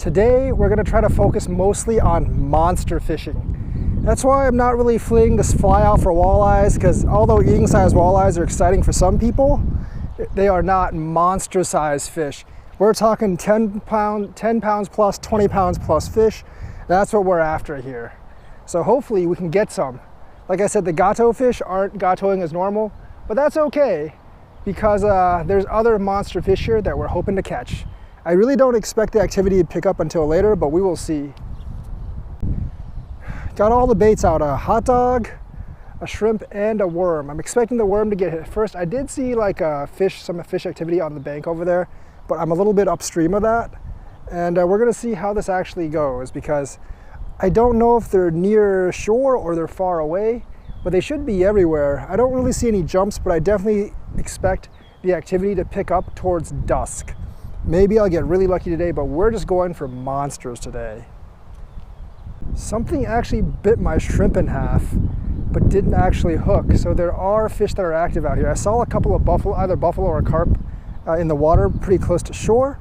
Today, we're gonna try to focus mostly on monster fishing. That's why I'm not really fleeing this fly out for walleyes, because although eating size walleyes are exciting for some people, they are not monster size fish. We're talking 10 pounds plus, 20 pounds plus fish. That's what we're after here. So hopefully we can get some. Like I said, the gato fish aren't gatoing as normal, but that's okay because there's other monster fish here that we're hoping to catch. I really don't expect the activity to pick up until later, but we will see. Got all the baits out, a hot dog, a shrimp, and a worm. I'm expecting the worm to get hit first. I did see like some fish activity on the bank over there, but I'm a little bit upstream of that. And we're gonna see how this actually goes because I don't know if they're near shore or they're far away, but they should be everywhere. I don't really see any jumps, but I definitely expect the activity to pick up towards dusk. Maybe I'll get really lucky today, but we're just going for monsters today. Something actually bit my shrimp in half, but didn't actually hook. So there are fish that are active out here. I saw a couple of either buffalo or carp in the water pretty close to shore.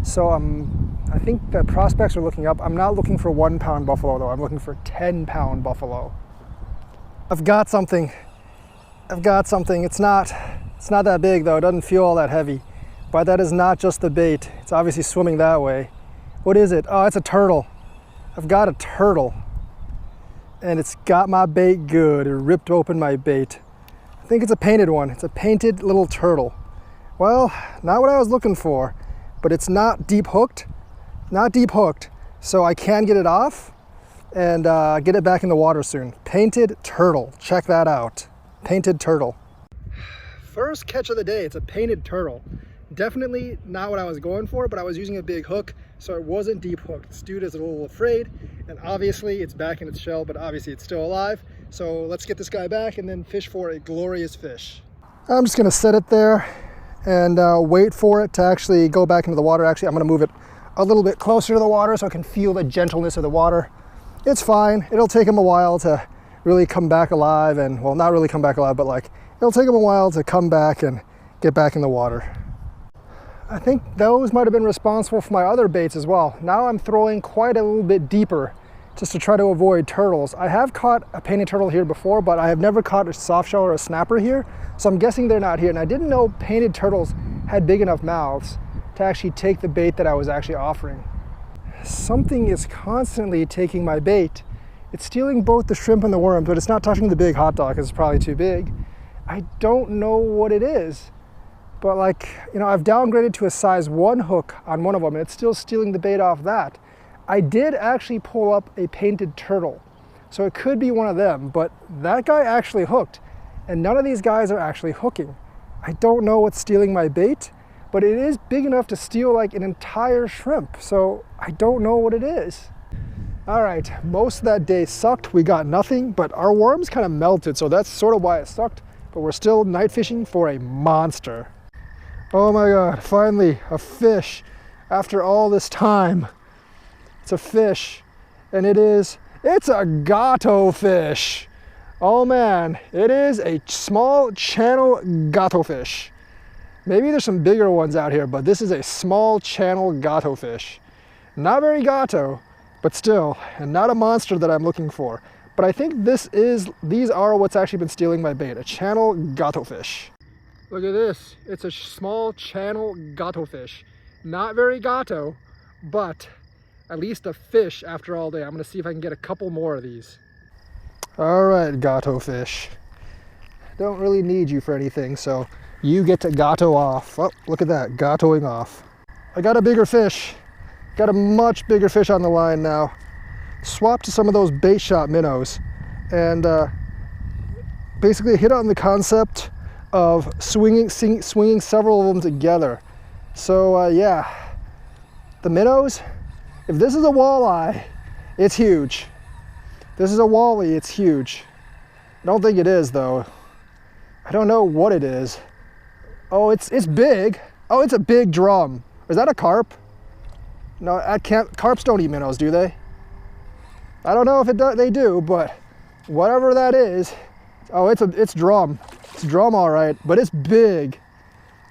So I think the prospects are looking up. I'm not looking for 1 pound buffalo though. I'm looking for 10 pound buffalo. I've got something. It's not that big though. It doesn't feel all that heavy. But that is not just the bait. It's obviously swimming that way. What is it? Oh, it's a turtle. I've got a turtle. And it's got my bait good. It ripped open my bait. I think it's a painted one. It's a painted little turtle. Well, not what I was looking for, but it's not deep hooked. Not deep hooked, so I can get it off and get it back in the water soon. Painted turtle, check that out. Painted turtle. First catch of the day, it's a painted turtle. Definitely not what I was going for, but I was using a big hook, so it wasn't deep hooked. This dude is a little afraid, and obviously it's back in its shell, but obviously it's still alive. So let's get this guy back and then fish for a glorious fish. I'm just gonna set it there and wait for it to actually go back into the water. Actually, I'm gonna move it a little bit closer to the water so I can feel the gentleness of the water. It's fine. It'll take him a while to really come back alive, and well, not really come back alive, but like it'll take him a while to come back and get back in the water. I think those might have been responsible for my other baits as well. Now I'm throwing quite a little bit deeper just to try to avoid turtles. I have caught a painted turtle here before, but I have never caught a soft shell or a snapper here, so I'm guessing they're not here. And I didn't know painted turtles had big enough mouths to actually take the bait that I was actually offering. Something is constantly taking my bait. It's stealing both the shrimp and the worms, but it's not touching the big hot dog because it's probably too big. I don't know what it is, but like, you know, I've downgraded to a size 1 hook on one of them and it's still stealing the bait off that. I did actually pull up a painted turtle, so it could be one of them, but that guy actually hooked and none of these guys are actually hooking. I don't know what's stealing my bait, but it is big enough to steal like an entire shrimp, so I don't know what it is. All right, most of that day sucked. We got nothing, but our worms kind of melted, so that's sort of why it sucked, but we're still night fishing for a monster. Oh my God, finally a fish after all this time. It's a fish, and it's a gato fish. Oh man, it is a small channel gato fish. Maybe there's some bigger ones out here, but this is a small channel gato fish. Not very gato, but still, and not a monster that I'm looking for. But I think these are what's actually been stealing my bait, a channel gato fish. Look at this, it's a small channel gato fish. Not very gato, but at least a fish after all day. I'm gonna see if I can get a couple more of these. All right, gato fish. Don't really need you for anything, so you get to gato off. Oh, look at that, gatoing off. I got a bigger fish. Got a much bigger fish on the line now. Swapped to some of those bait shop minnows and basically hit on the concept of swinging several of them together. So yeah, the minnows, if this is a walleye, it's huge. This is a wally, it's huge. I don't think it is though. I don't know what it is. Oh, it's big. Oh, it's a big drum. Is that a carp? No, carps don't eat minnows, do they? I don't know if they do, but whatever that is, oh, it's drum. It's drum all right, but it's big.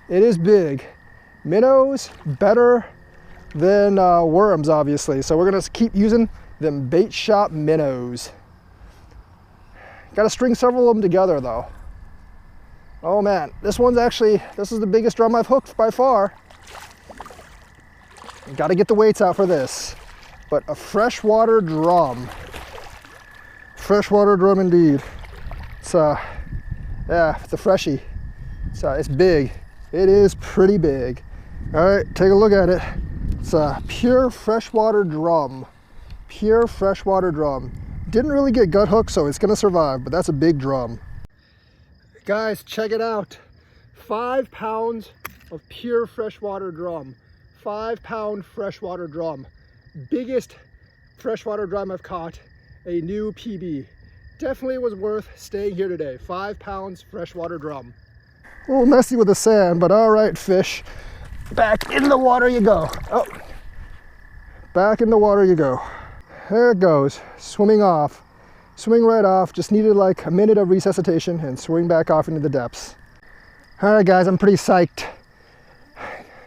It is big. Minnows, better than worms, obviously. So we're gonna keep using them bait shop minnows. Gotta string several of them together though. Oh man, this is the biggest drum I've hooked by far. Gotta get the weights out for this. But a freshwater drum. Freshwater drum indeed. It's yeah, it's a freshie. It's big. It is pretty big. All right, take a look at it. It's a pure freshwater drum. Pure freshwater drum. Didn't really get gut hooked, so it's gonna survive, but that's a big drum. Guys, check it out. 5 pounds of pure freshwater drum. 5 pound freshwater drum. Biggest freshwater drum I've caught. A new PB. Definitely was worth staying here today. 5 pounds freshwater drum. A little messy with the sand, but all right, fish. Back in the water you go. Oh, back in the water you go. There it goes, swimming off. Swing right off, just needed like a minute of resuscitation and swing back off into the depths. All right guys, I'm pretty psyched.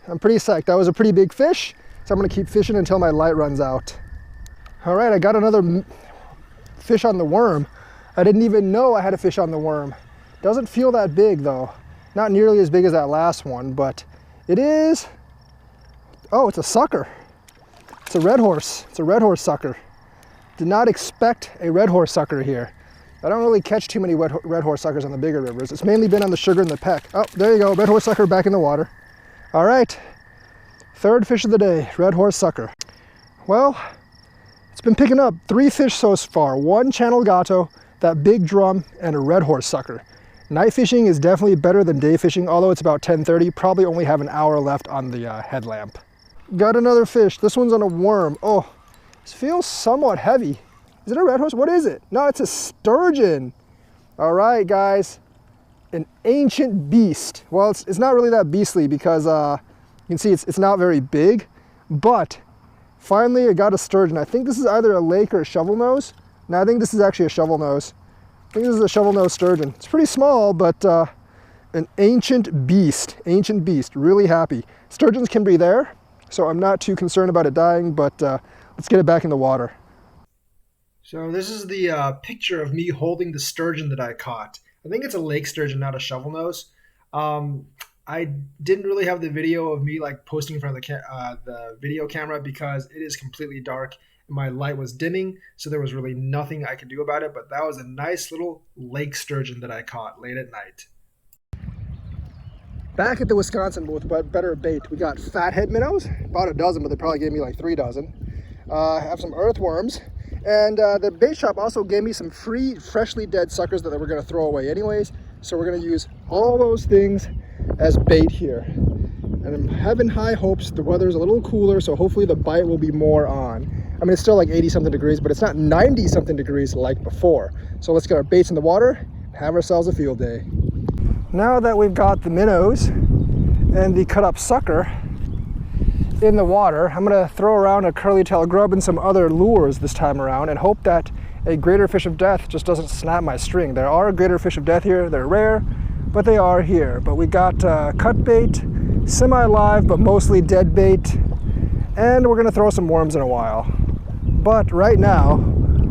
That was a pretty big fish, so I'm gonna keep fishing until my light runs out. All right, I got another fish on the worm. I didn't even know I had a fish on the worm. Doesn't feel that big though. Not nearly as big as that last one, but it is, oh, it's a sucker. It's a red horse. It's a red horse sucker. Did not expect a red horse sucker here. I don't really catch too many red horse suckers on the bigger rivers. It's mainly been on the sugar and the peck. Oh, there you go, red horse sucker back in the water. All right, third fish of the day, red horse sucker. Well, it's been picking up 3 fish so far. 1 channel gato, that big drum, and a red horse sucker. Night fishing is definitely better than day fishing, although it's about 10:30. Probably only have an hour left on the headlamp. Got another fish. This one's on a worm. Oh, this feels somewhat heavy. Is it a red horse? What is it? No, it's a sturgeon. All right, guys. An ancient beast. Well, it's not really that beastly because you can see it's not very big, but finally I got a sturgeon. I think this is either a lake or a shovel nose. No, I think this is actually a shovel nose. I think this is a shovel nose sturgeon. It's pretty small, but an ancient beast. Ancient beast. Really happy. Sturgeons can breathe air, so I'm not too concerned about it dying, but let's get it back in the water. So this is the picture of me holding the sturgeon that I caught. I think it's a lake sturgeon, not a shovel nose. I didn't really have the video of me like posting in front of the video camera because it is completely dark. My light was dimming, so there was really nothing I could do about it, but that was a nice little lake sturgeon that I caught late at night. Back at the Wisconsin with better bait, we got fathead minnows, about a dozen, but they probably gave me like 3 dozen. I have some earthworms, and the bait shop also gave me some free, freshly dead suckers that we're gonna throw away anyways, so we're gonna use all those things as bait here. And I'm having high hopes. The weather's a little cooler, so hopefully the bite will be more on. I mean, it's still like 80 something degrees, but it's not 90 something degrees like before. So let's get our baits in the water and have ourselves a field day. Now that we've got the minnows and the cut up sucker in the water, I'm gonna throw around a curly tail grub and some other lures this time around and hope that a greater fish of death just doesn't snap my string. There are greater fish of death here. They're rare, but they are here. But we got cut bait, semi-live, but mostly dead bait, and we're gonna throw some worms in a while. But right now,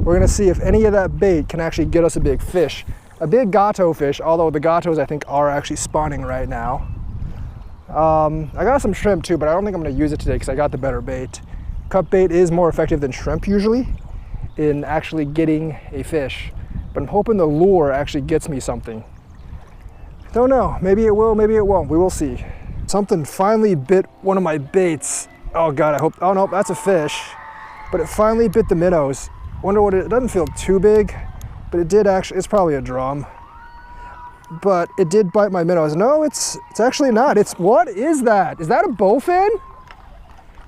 we're gonna see if any of that bait can actually get us a big fish. A big gato fish, although the gatos I think are actually spawning right now. I got some shrimp too, but I don't think I'm gonna use it today because I got the better bait. Cut bait is more effective than shrimp usually in actually getting a fish, but I'm hoping the lure actually gets me something. Don't know, maybe it will, maybe it won't, we will see. Something finally bit one of my baits. Oh God, I hope, oh no, that's a fish. But it finally bit the minnows. Wonder what it doesn't feel too big, but it did actually, it's probably a drum. But it did bite my minnows. No, it's actually not. What is that? Is that a bowfin?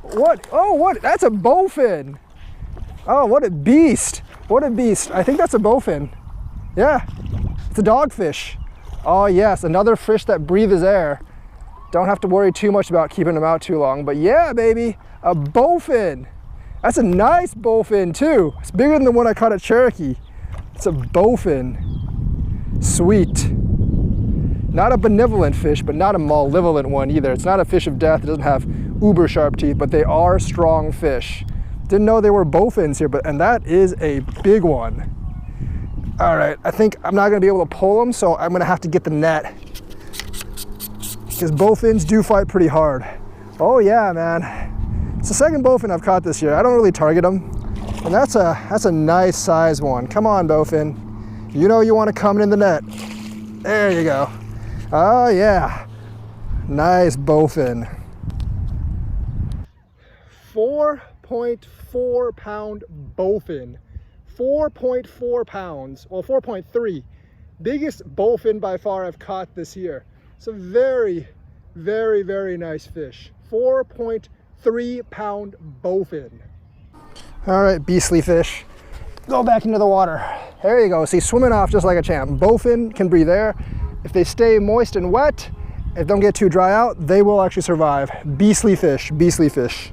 What? Oh, what? That's a bowfin. Oh, what a beast. What a beast. I think that's a bowfin. Yeah, it's a dogfish. Oh yes, another fish that breathes air. Don't have to worry too much about keeping them out too long. But yeah, baby, a bowfin. That's a nice bowfin too. It's bigger than the one I caught at Cherokee. It's a bowfin. Sweet. Not a benevolent fish, but not a malevolent one either. It's not a fish of death. It doesn't have uber sharp teeth, but they are strong fish. Didn't know they were bowfins here, and that is a big one. All right, I think I'm not gonna be able to pull them, so I'm gonna have to get the net, because bowfins do fight pretty hard. Oh yeah, man. It's the second bowfin I've caught this year. I don't really target them, and that's a nice size one. Come on, bowfin. You know you want to come in the net. There you go. Oh yeah, nice bowfin. 4.4 pound bowfin. 4.4 pounds, well 4.3. Biggest bowfin by far I've caught this year. It's a very, very, very nice fish. 4.3 pound bowfin. All right, beastly fish. Go back into the water. There you go. See, swimming off just like a champ. Bowfin can breathe air. If they stay moist and wet, if they don't get too dry out, they will actually survive. Beastly fish, beastly fish.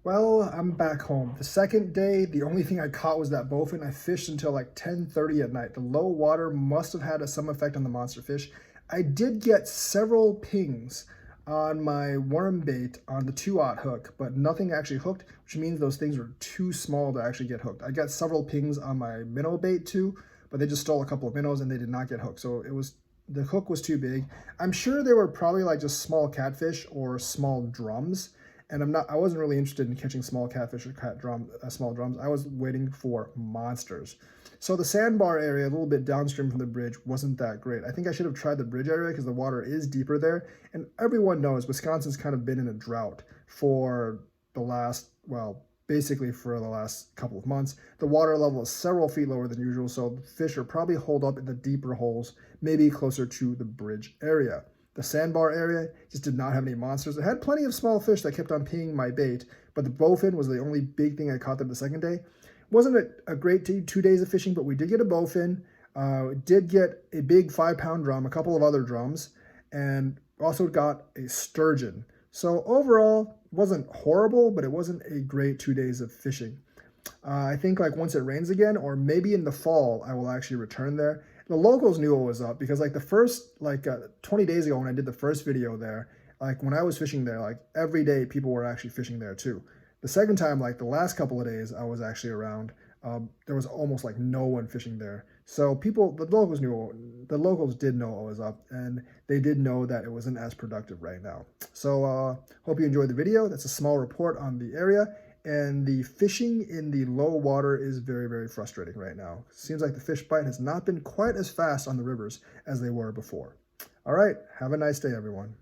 Well, I'm back home. The second day, the only thing I caught was that bowfin. I fished until like 10:30 at night. The low water must have had some effect on the monster fish. I did get several pings on my worm bait on the 2/0 hook, but nothing actually hooked, which means those things were too small to actually get hooked. I got several pings on my minnow bait too, but they just stole a couple of minnows and they did not get hooked. So the hook was too big. I'm sure they were probably like just small catfish or small drums. And I wasn't really interested in catching small catfish or small drums. I was waiting for monsters. So the sandbar area, a little bit downstream from the bridge, wasn't that great. I think I should have tried the bridge area because the water is deeper there. And everyone knows Wisconsin's kind of been in a drought for the last, well, basically for the last couple of months. The water level is several feet lower than usual, so the fish are probably holed up in the deeper holes, maybe closer to the bridge area. The sandbar area just did not have any monsters. It had plenty of small fish that kept on peeing my bait, but the bowfin was the only big thing I caught there the second day. Wasn't a great 2 days of fishing, but we did get a bowfin, did get a big 5-pound drum, a couple of other drums, and also got a sturgeon. So overall, it wasn't horrible, but it wasn't a great 2 days of fishing. I think like once it rains again, or maybe in the fall, I will actually return there. The locals knew what was up because like the first 20 days ago when I did the first video there, like when I was fishing there, like every day people were actually fishing there too. The second time, like the last couple of days I was actually around, there was almost like no one fishing there. So the locals did know what was up, and they did know that it wasn't as productive right now. So hope you enjoyed the video. That's a small report on the area. And the fishing in the low water is very, very frustrating right now. Seems like the fish bite has not been quite as fast on the rivers as they were before. All right, have a nice day, everyone.